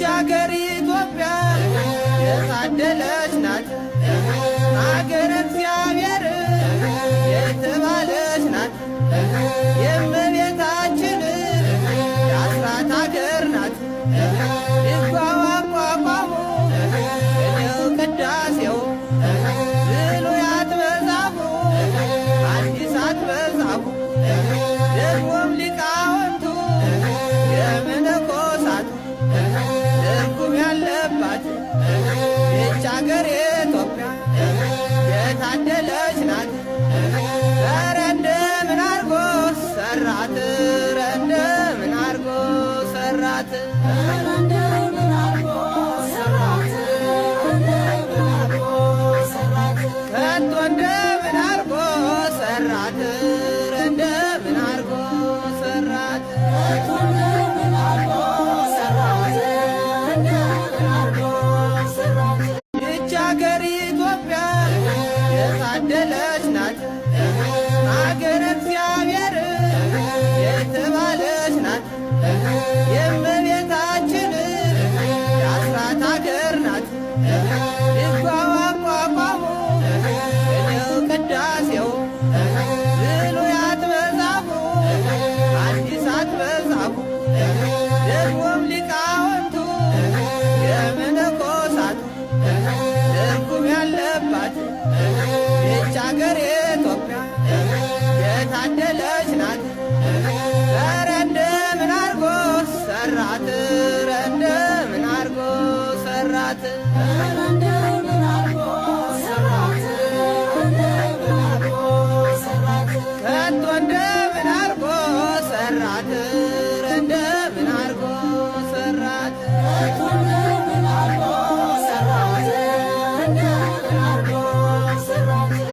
ይህች አገር ኢትዮጵያ የታደለች ናት አገረ እግዚአብሔር የተባለች ናት የእመቤታችን የአስራት አገር ናት። ድጓው አቋቋሙ ቅኔው ቅዳሴው ብሉያት መጽሐፉ ሐዲሳት መጽሐፉ ደግሞም ሊቃውንቱ የመነኮሳቱ ትርጉም ያለባት ይህች አገር ኢትዮጵያ የታደለች ናት። ኧረ እንደምን አርጎ ሰራት ኧረ እንደምን አርጎ ሰራት ከቶ እንደምን አርጎ ሰራት ኧረ እንደምን አርጎ ሰራት ይህች አገር ኢትዮጵያ የታደለች ናት አገረ እግዚአብሔር የተባለች ናት የእመቤታችን የአስራት አገር ናት። ድጓው አቋቋሙ ቅኔው ቅዳሴው ብሉያት መጽሐፉ ሐዲሳት መጽሐፉ ደግሞም ሊቃውንቱ የመነኮሳቱ ትርጉም ያለባት ይህች አገር ኢትዮጵያ የታደለች ናት። ኧረ እንደምን አርጎ ሰራት ኧረ እንደምን አርጎ ሰራት ከቶ እንደምን አርጎ ሰራት ኧረ እንደምን አርጎ ሰራት